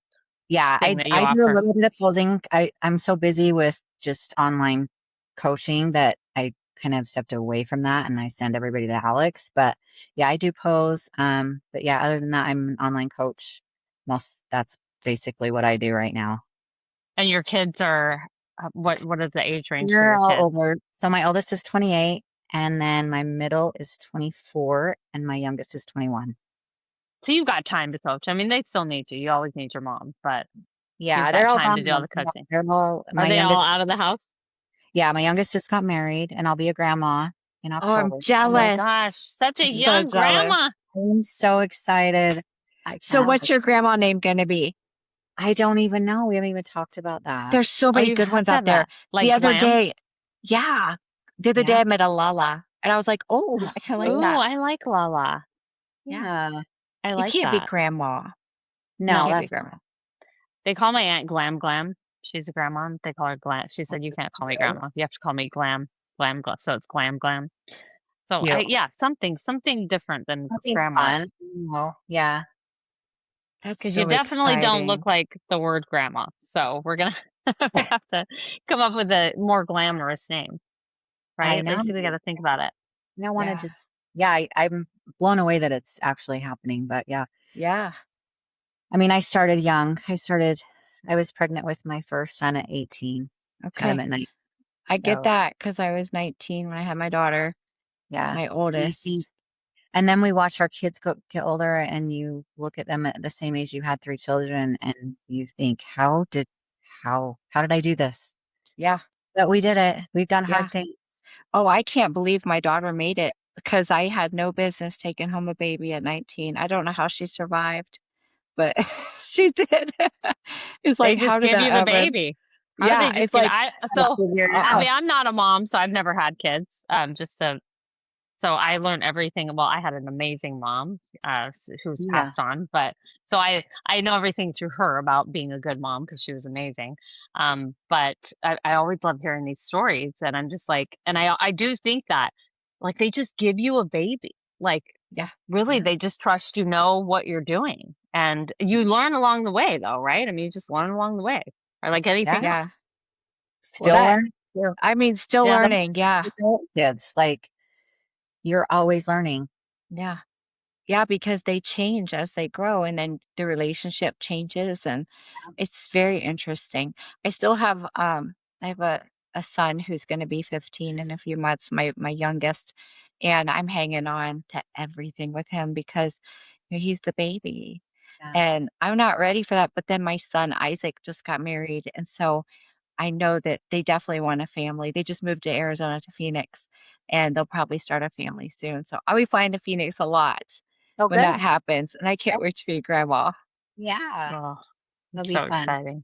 Yeah, thing that you I do a offer? little bit of posing. I'm so busy with just online coaching that I kind of stepped away from that, and I send everybody to Alex. But yeah, I do pose. But yeah, other than that, I'm an online coach. That's basically what I do right now. And your kids are what is the age range for They're your all kids? older. So my oldest is 28, and then my middle is 24, and my youngest is 21. So you've got time to coach. I mean, they still need you. You always need your mom, but you've Yeah, they're got all time gone to do all now. the coaching. They're all Are my they all youngest. out of the house? Yeah, my youngest just got married, and I'll be a grandma in Oh, I'm October. Oh my jealous. gosh, such a So young jealous. grandma. I'm so excited. I So can't. what's your grandma name going to be? I don't even know. We haven't even talked about that. There's so Oh, many you good have ones to out have there. that. Like The other glam. day, yeah, the other day Yeah. I met a Lala and I was like, oh, I kind of like Ooh, that. I like Lala. Yeah. Yeah. I You like can't be that. grandma. You No, No, can't be that's grandma. they call my aunt Glam Glam. She's a grandma. They call her Glam. She said, "You that's can't call me good. grandma. You have to call me Glam, Glam, Glam." So it's Glam Glam. So Cute. yeah, something different than That seems grandma, fun. Well, yeah. That's because you so definitely don't look exciting. like the word grandma. So we're gonna we have to come up with a more glamorous name, I right? know. Lacy, we got to think about it. I want to Yeah. just, yeah, I'm blown away that it's actually happening. But yeah, Yeah. I mean, I started young. I was pregnant with my first son at 18, had him Okay. at night. I get So that because I was 19 when I had my daughter, yeah. my And I think, oldest. and then we watch our kids get older, and you look at them at the same age you had 3 children, and you think, how did I do this? Yeah. But we did it. We've done Yeah. hard things. Oh, I can't believe my daughter made it because I had no business taking home a baby at 19. I don't know how she survived, but she did. It's They like, just how did give you that the ever? baby. How do they Yeah, just it's give like, I I so figured it Abby, out. I'm not a mom, so I've never had kids. Just to so I learned everything. Well, I had an amazing mom, who's yeah, passed on, but so I know everything through her about being a good mom because she was amazing. But I always love hearing these stories, and I'm just like, and I do think that like they just give you a baby, like yeah, really Yeah. they just trust you know what you're doing, and you learn along the way, though, right? I mean, you just learn along the way, or like anything Yeah. else. yeah. Well, Still that, learning too. I mean, still Yeah. Some learning. Yeah, adult kids, like you're always learning. yeah. Yeah, because they change as they grow and then the relationship changes and it's very interesting. I still have I have a son who's going to be 15 in a few months, my youngest, and I'm hanging on to everything with him because he's the baby. Yeah. And I'm not ready for that, but then my son Isaac just got married and so I know that they definitely want a family. They just moved to Arizona to Phoenix and they'll probably start a family soon. So I'll be flying to Phoenix a lot Oh, when that good. happens, and I can't Yep. wait to be grandma. Yeah. Oh, It'll it's be so fun. exciting.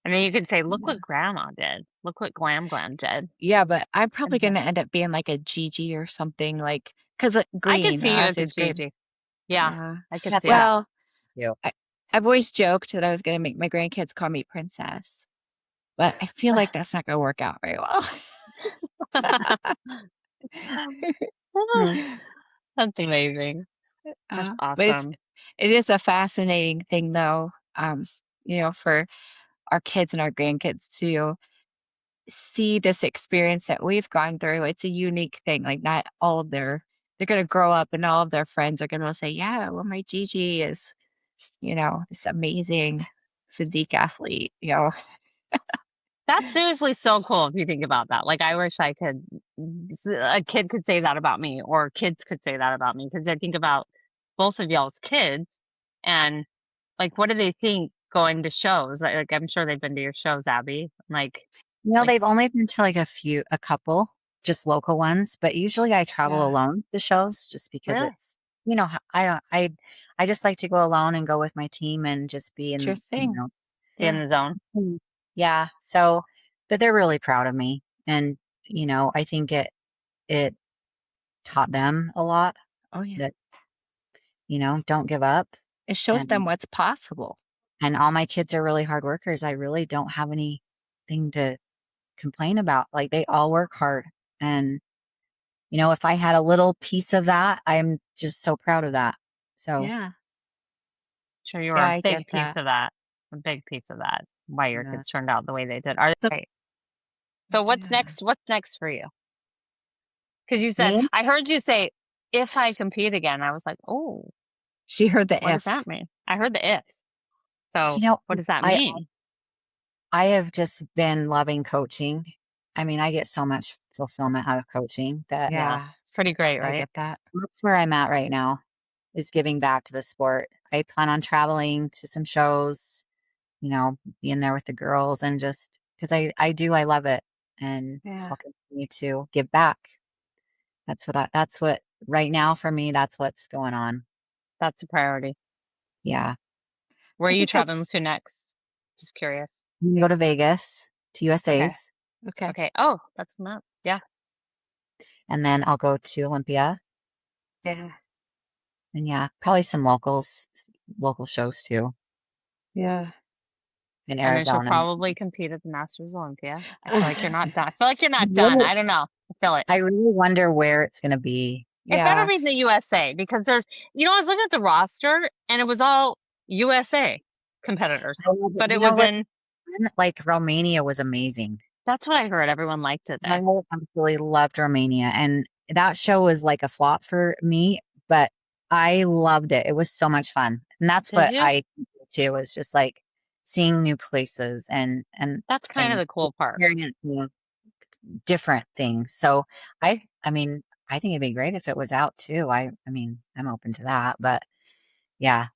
And then you could say, look Yeah. what grandma did. Look what Glam did. Yeah, but I'm probably Mhm. gonna end up being like a Gigi or something like, 'cause I could green, see you as a is green. Gigi. Yeah, Yeah. I could That's see it. Well, you. I I've always joked that I was gonna make my grandkids call me princess, but I feel like that's not gonna work out very well. Hmm. That's amazing. That's But awesome. it is a fascinating thing though, for our kids and our grandkids to see this experience that we've gone through. It's a unique thing. Like not all of they're gonna grow up and all of their friends are gonna say, yeah, well, my Gigi is, this amazing physique athlete. That's seriously so cool if you think about that. Like, I wish a kid could say that about me, or kids could say that about me, because I think about both of y'all's kids and like, what do they think going to shows? Like I'm sure they've been to your shows, Abby. Like, They've only been to like a couple, just local ones, but usually I travel Yeah, alone to shows just because really? it's, I don't, I just like to go alone and go with my team and just be it's your in, thing. Be in Yeah. the zone. yeah. So, but they're really proud of me. And, I think it taught them a lot Oh yeah. that, don't give up. It shows them And, what's possible. and all my kids are really hard workers. I really don't have anything to complain about. Like they all work hard. And, if I had a little piece of that, I'm just so proud of that. So, Yeah. Sure, you were Yeah, a I get big piece that. of that. A big piece of that. Why your yeah. kids turned out the way they did. Are So, they? So what's yeah. next? What's next for you? Because you said, Me, I heard you say, if I compete again. I was like, oh, She heard the what does if. that mean? I heard the if. So you know, what does that I mean? I have just been loving coaching. I mean, I get so much fulfillment out of coaching that Yeah, Yeah, it's pretty great, I right? get that. that's where I'm at right now is giving back to the sport. I plan on traveling to some shows, being there with the girls and just because I love it and Yeah. I'll continue to give back. That's what right now for me, that's what's going on. That's a priority. Yeah. Where are I you think that's traveling to next? Just curious. I'm gonna go to Vegas to Okay. USA's Okay. Okay. Oh, that's coming up. Yeah. and then I'll go to Olympia Yeah. and yeah, probably some local shows too Yeah. in And then she'll Arizona. probably compete at the Masters Olympia. I feel like you're not done. I feel like you're I not done. really I don't know. I feel it. I really wonder where it's gonna be. It better Yeah. be the USA because I was looking at the roster and it was all USA competitors, I love it. but it was What? in, Like Romania was amazing. that's what I heard. Everyone liked it I there. absolutely loved Romania, and that show was like a flop for me, but I loved it. It was so much fun, and that's Did what you? I too was just like seeing new places That's kind of and the cool part. experiencing different things. So I mean, I think it'd be great if it was out too. I mean, I'm open to that, but yeah,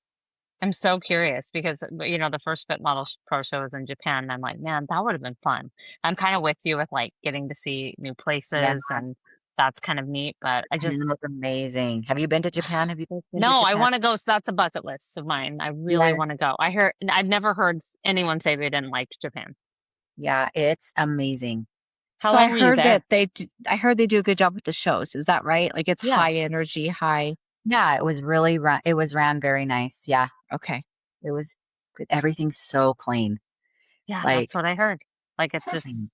I'm so curious because, the first Fit Model Pro show was in Japan. And I'm like, man, that would have been fun. I'm kind of with you with like getting to see new yeah, places and that's kind of neat. But I Japan just, was amazing. Have you been to Japan? Have you guys been to no, I Japan? want to go. So that's a bucket list of mine. I really want to Yes. go. I've never heard anyone say they didn't like Japan. Yeah, it's amazing. How So I long were you heard there? that I heard they do a good job with the shows. Is that right? Like it's Yeah. high energy, high. Yeah, it was really it was ran very nice. Yeah, Okay. it was good. Everything's so clean. Yeah, that's Like what I heard. Like it's just clean.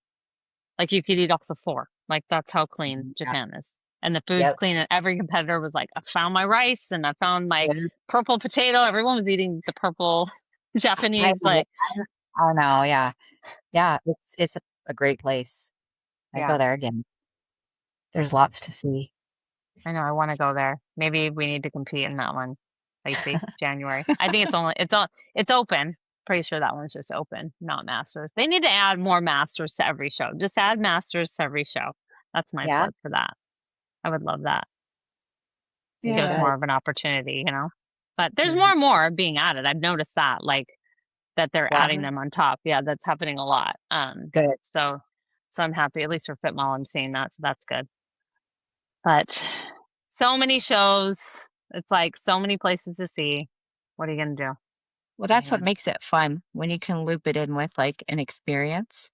like you could eat off the floor. Like that's how clean Yeah. Japan is. And the food's Yep. clean. And every competitor was like, I found my rice and I found my Yeah. purple potato. Everyone was eating the purple I Japanese, know. like, I know. Yeah. Yeah. It's a great place. I yeah, go there again. There's lots to see. I know I want to go there. Maybe we need to compete in that one, Lacy, January. I think it's open. Pretty sure that one's just open, not Masters. They need to add more Masters to every show. Just add Masters to every show. That's my Yeah, plug for that. I would love that. they Give us Yeah. more should. of an opportunity, you know. But there's more Mhm. and more being added. I've noticed that, like that they're Yeah. adding them on top. Yeah, that's happening a lot. Good. So I'm happy. At least for Fitmall, I'm seeing that, so that's good. But so many shows. It's like so many places to see. What are you gonna do? Well, that's what Yeah. makes it fun when you can loop it in with like an experience.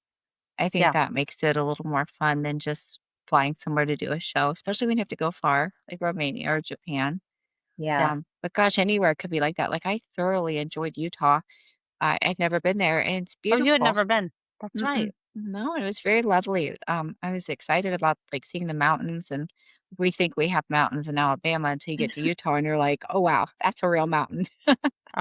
I think Yeah. that makes it a little more fun than just flying somewhere to do a show, especially when you have to go far, like Romania or Japan. Yeah. But gosh, anywhere could be like that. Like I thoroughly enjoyed Utah. I'd never been there, and it's Oh, you had beautiful. never been. That's Mm-mm. right. No, it was very lovely. I was excited about like seeing the mountains, and we think we have mountains in Alabama until you get to Utah, and you're like, oh wow, that's a real mountain.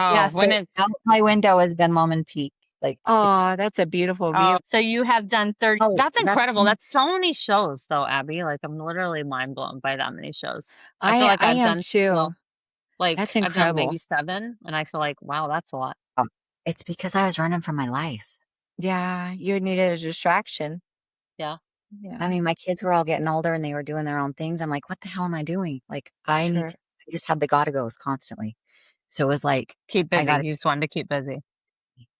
Yeah. Oh, So when it's out my window is Ben Lomond Peak. Like it's Oh, that's a beautiful oh, view. so you have done 30. oh, That's that's incredible. That's so many shows though, Abby. Like I'm literally mind blown by that many shows. I feel like I I've am done too. so like That's I've done maybe incredible. 7 and I feel like wow, that's a lot. it's because I was running for my life. Yeah, you needed a distraction. Yeah. Yeah, I mean, my kids were all getting older and they were doing their own things. I'm like, what the hell am I doing? Like, sure. I just had the gotta goes constantly. So it was like, Keep I busy. gotta, You just wanted to keep busy.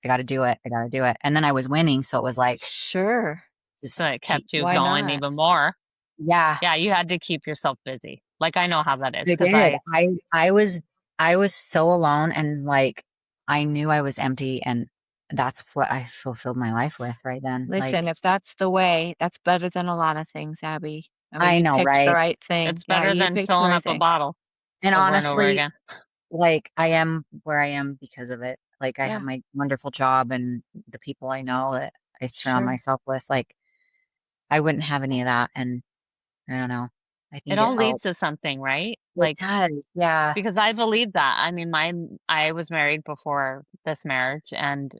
I gotta do it. I gotta do it. And then I was winning. So it was like, Sure. just So it keep, kept you Why going not? even more. yeah, Yeah, you had to keep yourself busy. Like I know how that is I because did. I was so alone and like, I knew I was empty and that's what I fulfilled my life with right then. Listen, Like, if that's the way, that's better than a lot of things, Abby. I mean, I you know, picked the right? right thing. it's Yeah, better you than picked the filling right up a thing. bottle And over and over honestly, again. like I am where I am because of it. Like I have Yeah, my wonderful job and the people I know that I surround sure. myself with. Like I wouldn't have any of that. And I don't know. I It think it all leads helped. to something, right? It Like does. Yeah. because I believe that. I mean, I was married before this marriage, and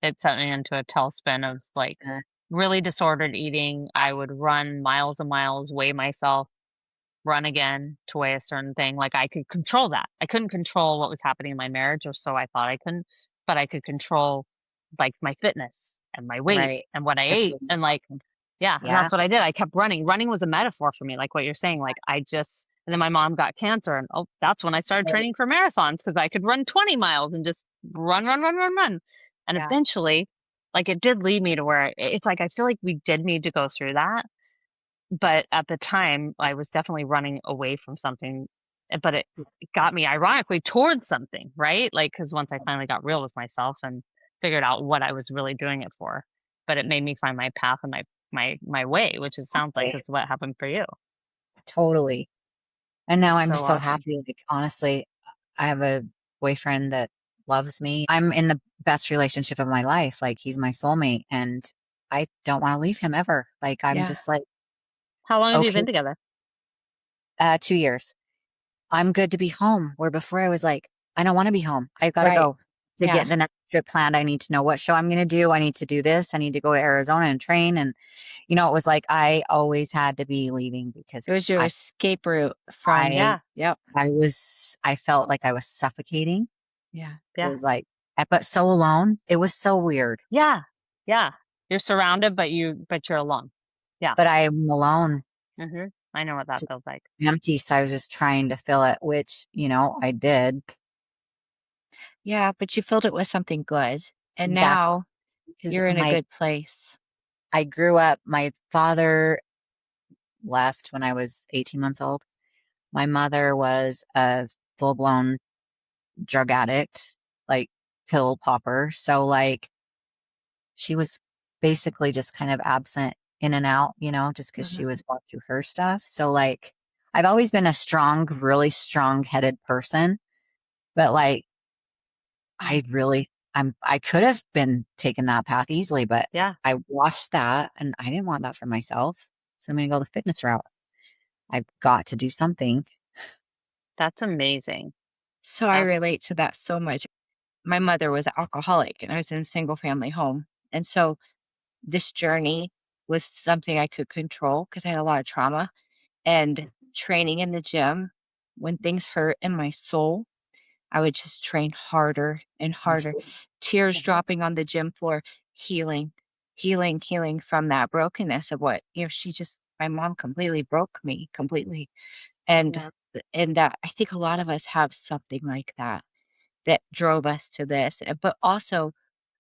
it sent me into a tailspin of like Uh, really disordered eating. I would run miles and miles, weigh myself, run again to weigh a certain thing. Like I could control that. I couldn't control what was happening in my marriage, or so I thought I couldn't, but I could control like my fitness and my weight right. and what I That's ate. And like, yeah, and yeah. that's what I did. I kept running. Running was a metaphor for me, like what you're saying. Like and then my mom got cancer, and oh, that's when I started Right. training for marathons because I could run 20 miles and just run, run, run, run, run. And Yeah. eventually, like it did lead me to where it's like I feel like we did need to go through that, but at the time, I was definitely running away from something, but it got me ironically towards something, right? Like, because once I finally got real with myself and figured out what I was really doing it for, but it made me find my path and my way, which it sounds like Exactly. is what happened for you. Totally. And now That's I'm so just so awesome. happy. Like honestly, I have a boyfriend that loves me. I'm in the best relationship of my life. Like he's my soulmate and I don't want to leave him ever. Like I'm Yeah. just like, How long have you okay, been together? 2 years. I'm good to be home. Where before I was like, I don't want to be home. I've got to Right. go to Yeah. get the next trip planned. I need to know what show I'm going to do. I need to do this. I need to go to Arizona and train. And, it was like I always had to be leaving because It was your I, escape route from, I, Yeah, yep. I felt like I was suffocating. Yeah. It yeah, was like, but so alone. It was so weird, yeah, yeah. You're surrounded, but you're alone. Yeah. but I'm alone, I know what that feels like. empty. So I was just trying to fill it, which, I did. Yeah, but you filled it with something good. And Exactly. now Because you're in a good place. I grew up, my father left when I was 18 months old. My mother was a full-blown drug addict, like pill popper. So like she was basically just kind of absent in and out, just because she was going through her stuff. So like I've always been a strong, really strong-headed person, but like I could have been taking that path easily, but Yeah. I watched that and I didn't want that for myself. So I'm going to go the fitness route. I've got to do something. That's amazing. So I That's relate to that so much. My mother was an alcoholic and I was in a single family home. And so this journey was something I could control because I had a lot of trauma and training in the gym. When things hurt in my soul, I would just train harder and harder, tears dropping on the gym floor, healing, healing from that brokenness of what, my mom completely broke me completely. And, Yeah. and that I think a lot of us have something like that drove us to this, but also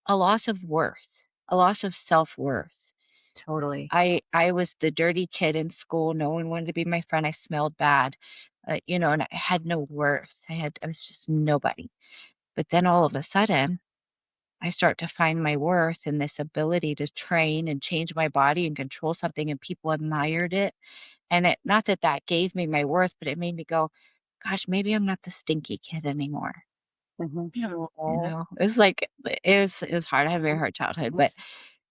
a loss of worth, a loss of self-worth. Totally. I was the dirty kid in school. No one wanted to be my friend. I smelled bad, and I had no worth. I was just nobody. But then all of a sudden, I start to find my worth in this ability to train and change my body and control something, and people admired it. And not that that gave me my worth, but it made me go, gosh, maybe I'm not the stinky kid anymore. No. It was like, it was hard. I had a very hard childhood, but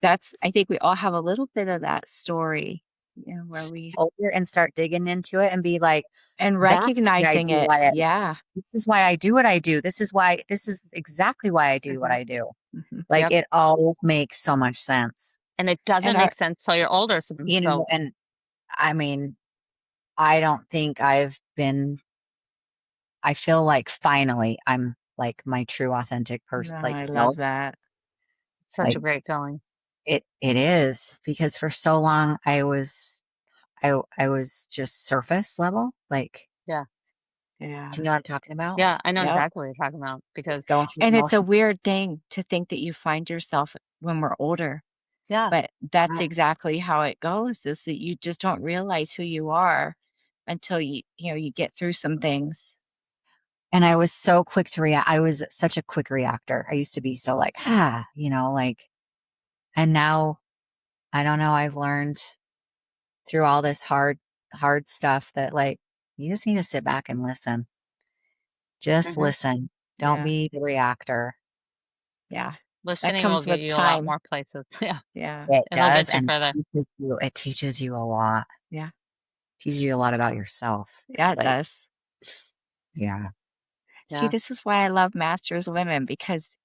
I think we all have a little bit of that story, where we, Older and start digging into it and be like, and that's why I recognizing do it. why Yeah. this is why I do what I do. This is exactly why I do what Mhm, I do. mhm. Like yep. it all makes so much sense. And it And doesn't make sense till you're older. So And I mean, I don't think I feel like finally I'm like my true authentic no, person, like I love self. that. such a Like great feeling. it is because for so long I was just surface level. Like, Yeah. Yeah. do you know what I'm talking about? Yeah. I know Yep. exactly what you're talking about because Just going through the And it's a motion. weird thing to think that you find yourself when we're older, yeah. but that's Uh, exactly how it goes, is that you just don't realize who you are until you get through some things. And I was so quick to react. I was such a quick reactor. I used to be so like, like, and now I don't know. I've learned through all this hard stuff that like, you just need to sit back and listen. Just hmm listen. Don't Yeah. be the reactor. Yeah. That Listening will comes get with you a lot time. more places. Yeah. Yeah. It It'll does. get you And further. it teaches you a lot. Yeah. Teaches you a lot about yourself. Yeah, 'Cause it like, does. yeah, See, Yeah. this is why I love Masters Women, because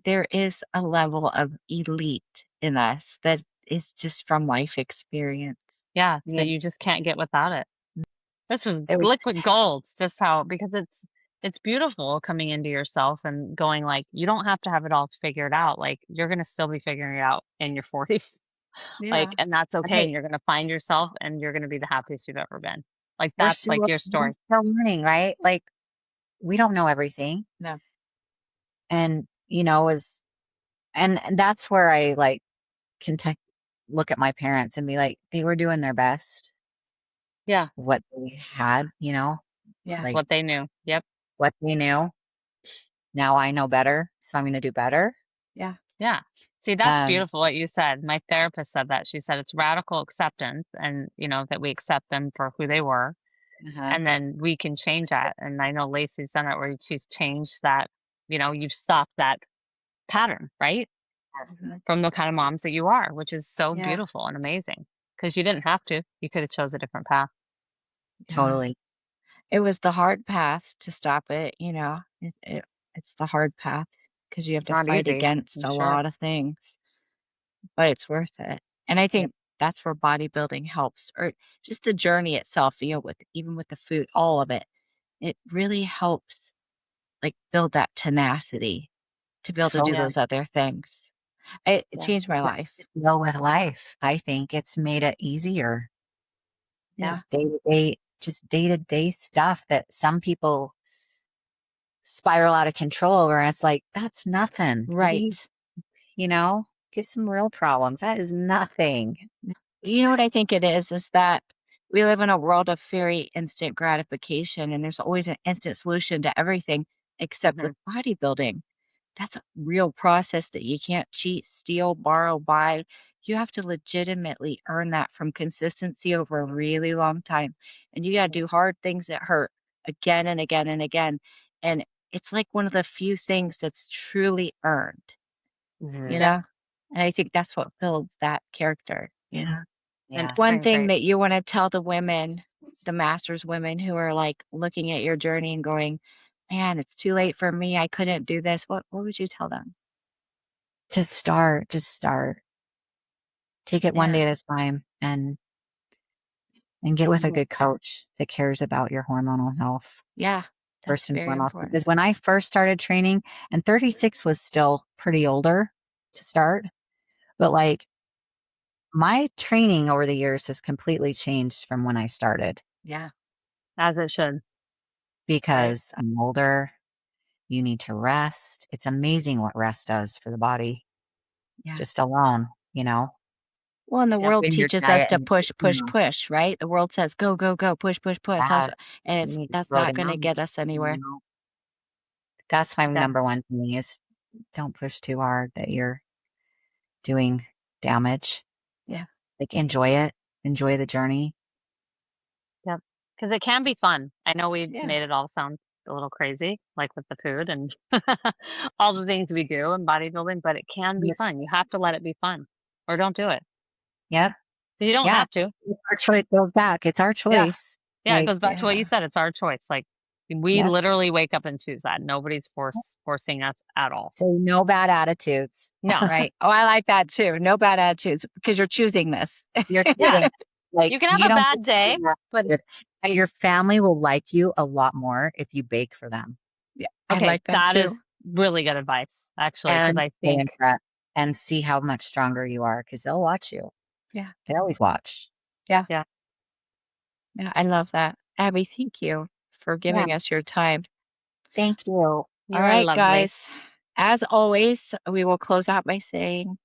there is a level of elite in us that is just from life experience. Yeah. yeah, That you just can't get without it. This was it was, liquid gold. It's just how because it's beautiful coming into yourself and going like you don't have to have it all figured out. Like you're gonna still be figuring it out in your 40s. Like Yeah. and that's and okay. hey, And you're gonna find yourself and you're gonna be the happiest you've ever been. Like that's like your we're story. still learning, right? Like, we don't know everything. No. And, and that's where I like can look at my parents and be like, they were doing their best, Yeah. what they had, Yeah. like What they knew. Yep. what they knew. Now I know better, so I'm going to do better. Yeah. Yeah. See, that's Um, beautiful what you said. My therapist said that. She said it's radical acceptance and, that we accept them for who they were. uh-huh, And then we can change that. And I know Lacey's done it where she's changed that, you've stopped that pattern, right? Mhm. From the kind of moms that you are, which is so Yeah. beautiful and amazing. Because you didn't have to. You could have chose a different path. Yeah. totally. It was the hard path to stop it. It's the hard path because you have It's to not fight easy, against I'm a sure. lot of things, but it's worth it. And I Yep, think that's where bodybuilding helps, or just the journey itself, with the food, all of it. It really helps like build that tenacity to be able to do Yeah. totally. those other things. It Yeah. changed my Just life. to deal with life. I think it's made it easier. Yeah. Just day to day stuff that some people spiral out of control over. And it's like, that's nothing. Right. Get some real problems. That is nothing. You know what I think it is that we live in a world of very instant gratification, and there's always an instant solution to everything except Mhm. with bodybuilding. That's a real process that you can't cheat, steal, borrow, buy. You have to legitimately earn that from consistency over a really long time. And you got to do hard things that hurt again and again and again. And it's like one of the few things that's truly earned, you Mhm. Yep. know? And I think that's what builds that character, you know? And Yeah. one I thing agree. that you want to tell the women, the masters women who are like looking at your journey and going, man, it's too late for me. I couldn't do this. What would you tell them? Just start. Just start. Take it one Yeah. day at a time and get with a Mhm. good coach that cares about your hormonal health Yeah. That's first and very foremost. important. Because when I first started training, and 36 was still pretty older to start, but like my training over the years has completely changed from when I started Yeah. As it should. Right. because I'm older. You need to rest. It's amazing what rest does for the body, Yeah. just alone, you know, Well, and the Yep. world in your teaches us diet to and push, you push, know, push, right? The world says go, go, go, push, push, push. yeah, And you need to that's slow not going to down. get us You anywhere. know, that's my Yeah. number one thing is don't push too hard that you're doing damage. Yeah. Like enjoy it, enjoy the journey. Yep. Because it can be fun. I know we Yeah. made it all sound a little crazy, like with the food and all the things we do in bodybuilding, but it can be Yes. fun. You have to let it be fun or don't do it. Yep. 'Cause you don't Yeah. have to. It's our choice goes back. It's our Yeah. choice. Yeah. It Like, goes back to what you Yeah. said. It's our choice. Like we yep. literally wake up and choose that. Nobody's forcing us at all. So no bad attitudes. No. Right. Oh, I like that too. No bad attitudes because you're choosing this. You're Yeah. choosing like You can have you a don't get bad to day, be that but good. And your family will like you a lot more if you bake for them Yeah. I okay, like that that too. is really good advice, actually, because and I stay think in prep and see how much stronger you are because they'll watch you. Yeah. They always watch. Yeah. yeah, Yeah. I love that. Abby, thank you for Yeah. giving us your time. Thank you. All you are right, lovely. guys. As always, we will close out by saying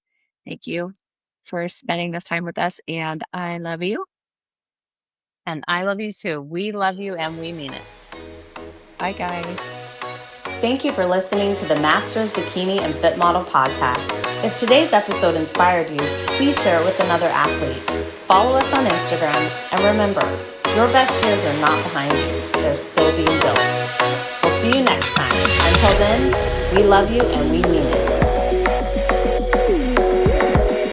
thank you for spending this time with us, and I love you. And I love you too. We love you and we mean it. Bye, guys. Thank you for listening to the Masters Bikini and Fit Model podcast. If today's episode inspired you, please share it with another athlete. Follow us on Instagram, and remember, your best years are not behind you. They're still being built. We'll see you next time. Until then, we love you and we mean it.